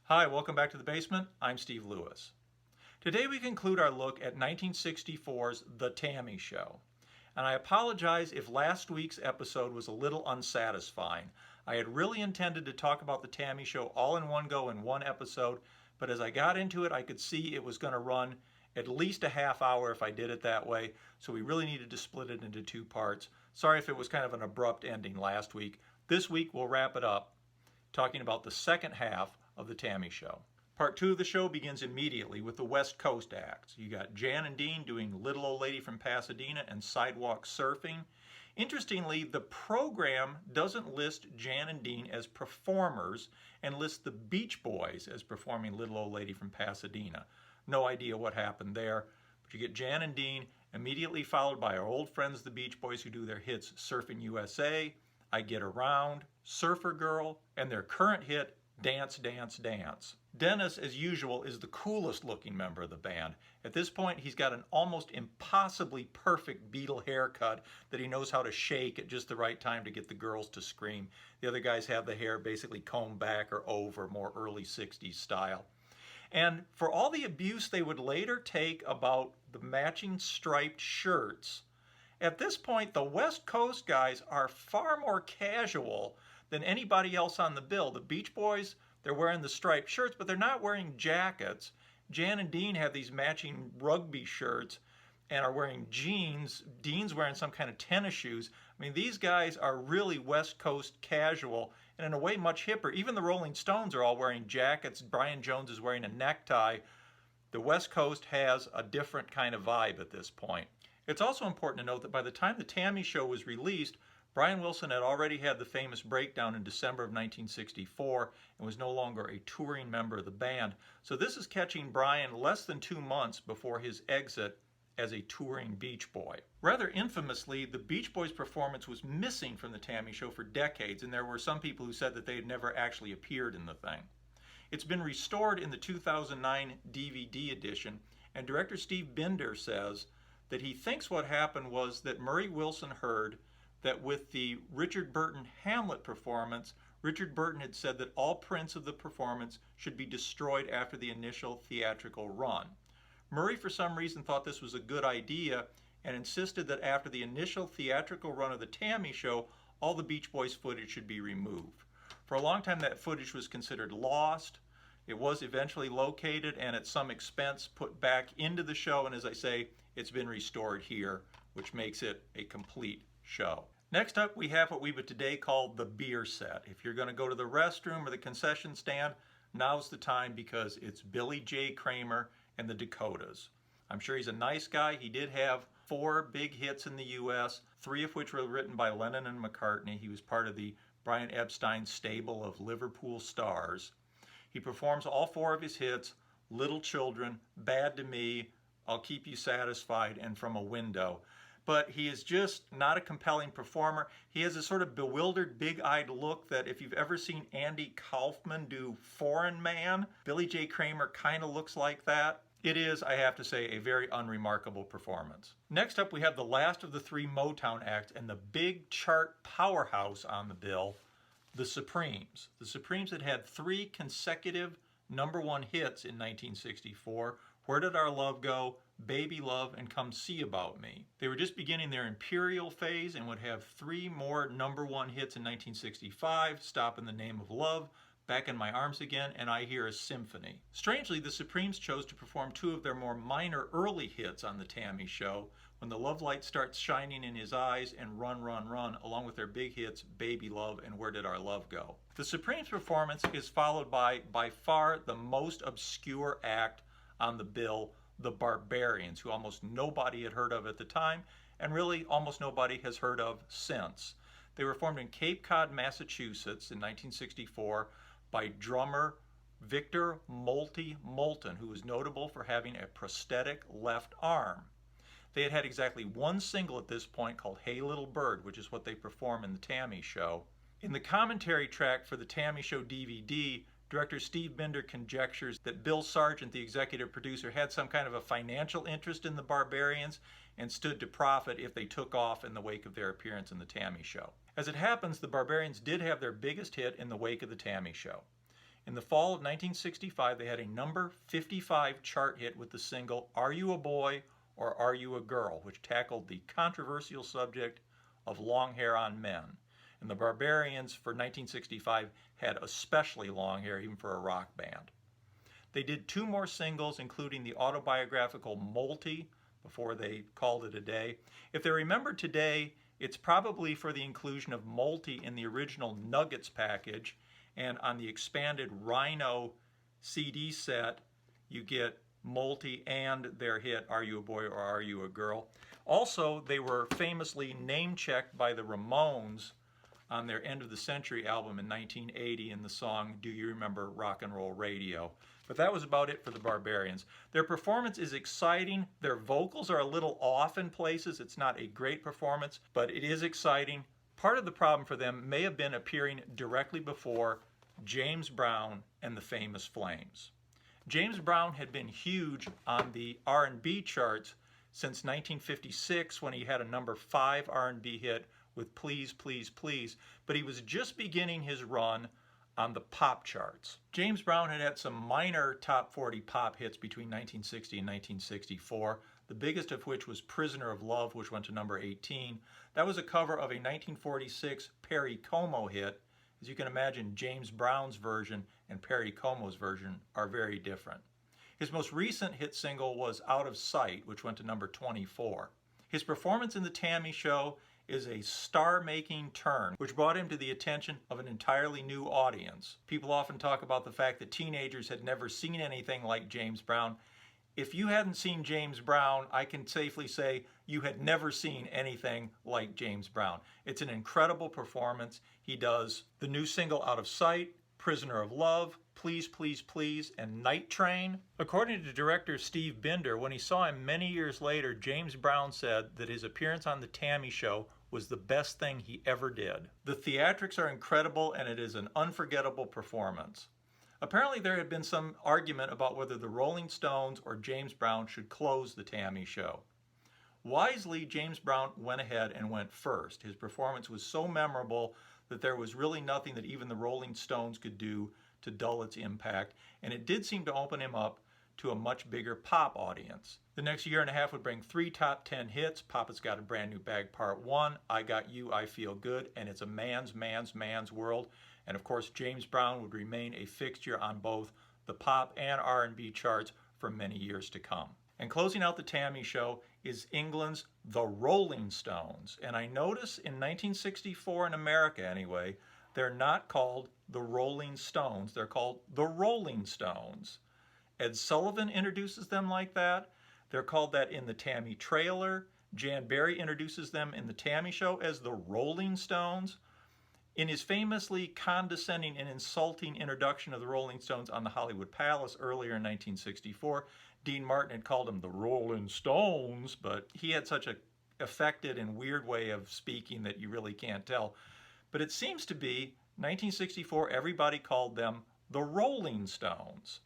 Hi, welcome back to the basement. I'm Steve Lewis. Today we conclude our look at 1964's The TAMI Show. And I apologize if last week's episode was a little unsatisfying. I had really intended to talk about The TAMI Show all in one go in one episode, but as I got into it, I could see it was going to run at least a half hour if I did it that way, so we really needed to split it into two parts. Sorry if it was kind of an abrupt ending last week. This week we'll wrap it up talking about the second half of the TAMI Show. Part 2 of the show begins immediately with the West Coast acts. You got Jan and Dean doing Little Old Lady from Pasadena and Sidewalk Surfing. Interestingly, the program doesn't list Jan and Dean as performers and lists the Beach Boys as performing Little Old Lady from Pasadena. No idea what happened there, but you get Jan and Dean immediately followed by our old friends the Beach Boys who do their hits Surfing USA, I Get Around, Surfer Girl, and their current hit Dance, Dance, Dance. Dennis, as usual, is the coolest looking member of the band. At this point, he's got an almost impossibly perfect Beatle haircut that he knows how to shake at just the right time to get the girls to scream. The other guys have the hair basically combed back or over, more early 60s style. And for all the abuse they would later take about the matching striped shirts, at this point, the West Coast guys are far more casual than anybody else on the bill. The Beach Boys, they're wearing the striped shirts, but they're not wearing jackets. Jan and Dean have these matching rugby shirts and are wearing jeans. Dean's wearing some kind of tennis shoes. I mean, these guys are really West Coast casual and in a way much hipper. Even the Rolling Stones are all wearing jackets. Brian Jones is wearing a necktie. The West Coast has a different kind of vibe at this point. It's also important to note that by the time the TAMI Show was released, Brian Wilson had already had the famous breakdown in December of 1964 and was no longer a touring member of the band. So this is catching Brian less than 2 months before his exit as a touring Beach Boy. Rather infamously, the Beach Boys' performance was missing from the TAMI Show for decades, and there were some people who said that they had never actually appeared in the thing. It's been restored in the 2009 DVD edition, and director Steve Binder says that he thinks what happened was that Murray Wilson heard that with the Richard Burton Hamlet performance, Richard Burton had said that all prints of the performance should be destroyed after the initial theatrical run. Murray, for some reason, thought this was a good idea and insisted that after the initial theatrical run of the TAMI Show, all the Beach Boys footage should be removed. For a long time, that footage was considered lost. It was eventually located and at some expense put back into the show, and as I say, it's been restored here, which makes it a complete show. Next up, we have what we would today call the beer set. If you're going to go to the restroom or the concession stand, now's the time because it's Billy J. Kramer and the Dakotas. I'm sure he's a nice guy. He did have 4 big hits in the U.S., 3 of which were written by Lennon and McCartney. He was part of the Brian Epstein stable of Liverpool stars. He performs all 4 of his hits, Little Children, Bad to Me, I'll Keep You Satisfied, and From a Window. But he is just not a compelling performer. He has a sort of bewildered, big-eyed look that if you've ever seen Andy Kaufman do Foreign Man, Billy J. Kramer kind of looks like that. It is, I have to say, a very unremarkable performance. Next up, we have the last of the 3 Motown acts and the big chart powerhouse on the bill, the Supremes. The Supremes had had 3 consecutive #1 hits in 1964, Where Did Our Love Go?, Baby Love, and Come See About Me. They were just beginning their Imperial phase and would have 3 more #1 hits in 1965, Stop in the Name of Love, Back in My Arms Again, and I Hear a Symphony. Strangely, the Supremes chose to perform 2 of their more minor early hits on the TAMI Show, When the Love Light Starts Shining in His Eyes and Run, Run, Run, along with their big hits Baby Love and Where Did Our Love Go? The Supremes' performance is followed by far the most obscure act on the bill, the Barbarians, who almost nobody had heard of at the time, and really almost nobody has heard of since. They were formed in Cape Cod, Massachusetts in 1964 by drummer Victor Molty Moulton, who was notable for having a prosthetic left arm. They had had exactly 1 single at this point called Hey Little Bird, which is what they perform in the TAMI Show. In the commentary track for the TAMI Show DVD, director Steve Binder conjectures that Bill Sargent, the executive producer, had some kind of a financial interest in the Barbarians and stood to profit if they took off in the wake of their appearance in the TAMI Show. As it happens, the Barbarians did have their biggest hit in the wake of the TAMI Show. In the fall of 1965, they had a number 55 chart hit with the single Are You a Boy or Are You a Girl, which tackled the controversial subject of long hair on men. And the Barbarians for 1965 had especially long hair, even for a rock band. They did 2 more singles, including the autobiographical Molty, before they called it a day. If they're remembered today, it's probably for the inclusion of Molty in the original Nuggets package, and on the expanded Rhino CD set, you get Molty and their hit, Are You a Boy or Are You a Girl? Also, they were famously name-checked by the Ramones on their End of the Century album in 1980 in the song Do You Remember Rock and Roll Radio? But that was about it for the Barbarians. Their performance is exciting. Their vocals are a little off in places. It's not a great performance, but it is exciting. Part of the problem for them may have been appearing directly before James Brown and the Famous Flames. James Brown had been huge on the R&B charts since 1956 when he had a number 5 R&B hit with Please, Please, Please, but he was just beginning his run on the pop charts. James Brown had had some minor top 40 pop hits between 1960 and 1964, the biggest of which was Prisoner of Love, which went to number 18. That was a cover of a 1946 Perry Como hit. As you can imagine, James Brown's version and Perry Como's version are very different. His most recent hit single was Out of Sight, which went to number 24. His performance in the TAMI Show is a star-making turn, which brought him to the attention of an entirely new audience. People often talk about the fact that teenagers had never seen anything like James Brown. If you hadn't seen James Brown, I can safely say you had never seen anything like James Brown. It's an incredible performance. He does the new single Out of Sight, Prisoner of Love, Please, Please, Please, and Night Train. According to director Steve Binder, when he saw him many years later, James Brown said that his appearance on the TAMI Show was the best thing he ever did. The theatrics are incredible, and it is an unforgettable performance. Apparently there had been some argument about whether the Rolling Stones or James Brown should close the TAMI Show. Wisely, James Brown went ahead and went first. His performance was so memorable that there was really nothing that even the Rolling Stones could do to dull its impact, and it did seem to open him up to a much bigger pop audience. The next year and a half would bring 3 top 10 hits, Papa's Got a Brand New Bag Part 1, I Got You, I Feel Good, and It's a Man's World. And of course, James Brown would remain a fixture on both the pop and R&B charts for many years to come. And closing out the TAMI Show is England's The Rolling Stones. And I notice in 1964 in America anyway, they're not called the Rolling Stones, they're called the Rolling Stones. Ed Sullivan introduces them like that. They're called that in the TAMI trailer. Jan Berry introduces them in the TAMI Show as the Rolling Stones. In his famously condescending and insulting introduction of the Rolling Stones on the Hollywood Palace earlier in 1964, Dean Martin had called them the Rolling Stones, but he had such an affected and weird way of speaking that you really can't tell. But it seems to be 1964, everybody called them the Rolling Stones.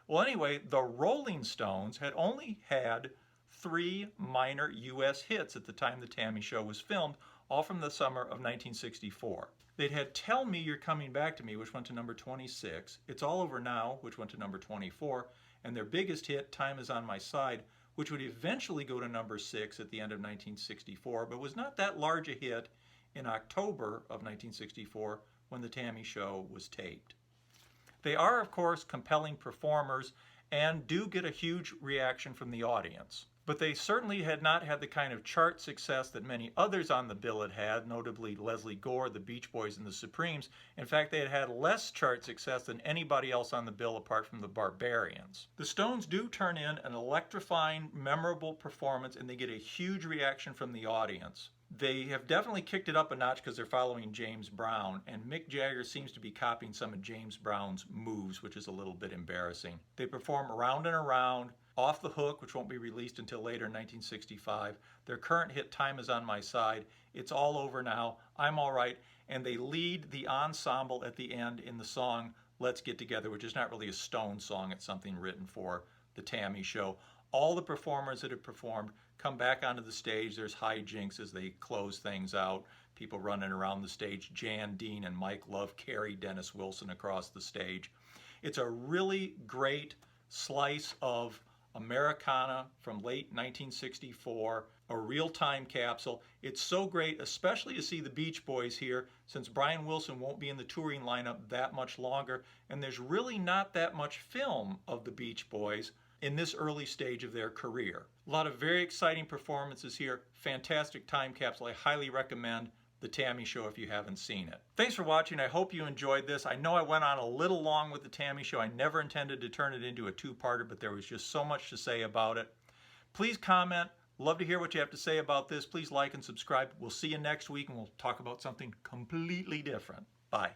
Well, anyway, the Rolling Stones had only had 3 minor U.S. hits at the time the TAMI Show was filmed, all from the summer of 1964. They'd had Tell Me You're Coming Back to Me, which went to number 26, It's All Over Now, which went to number 24, and their biggest hit, Time Is on My Side, which would eventually go to number 6 at the end of 1964, but was not that large a hit in October of 1964 when the TAMI Show was taped. They are, of course, compelling performers and do get a huge reaction from the audience. But they certainly had not had the kind of chart success that many others on the bill had had, notably Leslie Gore, the Beach Boys, and the Supremes. In fact, they had had less chart success than anybody else on the bill apart from the Barbarians. The Stones do turn in an electrifying, memorable performance, and they get a huge reaction from the audience. They have definitely kicked it up a notch because they're following James Brown, and Mick Jagger seems to be copying some of James Brown's moves, which is a little bit embarrassing. They perform Around and Around, Off the Hook, which won't be released until later in 1965, their current hit Time Is on My Side, It's All Over Now, I'm All Right, and they lead the ensemble at the end in the song Let's Get Together, which is not really a Stone song, it's something written for the TAMI Show. All the performers that have performed come back onto the stage. There's hijinks as they close things out. People running around the stage. Jan, Dean, and Mike Love carry Dennis Wilson across the stage. It's a really great slice of Americana from late 1964, a real time capsule. It's so great, especially to see the Beach Boys here, since Brian Wilson won't be in the touring lineup that much longer, and there's really not that much film of the Beach Boys in this early stage of their career. A lot of very exciting performances here, fantastic time capsule. I highly recommend the TAMI Show if you haven't seen it. Thanks for watching. I hope you enjoyed this. I know I went on a little long with the TAMI Show. I never intended to turn it into a two-parter, but there was just so much to say about it. Please comment. Love to hear what you have to say about this. Please like and subscribe. We'll see you next week, and we'll talk about something completely different. Bye.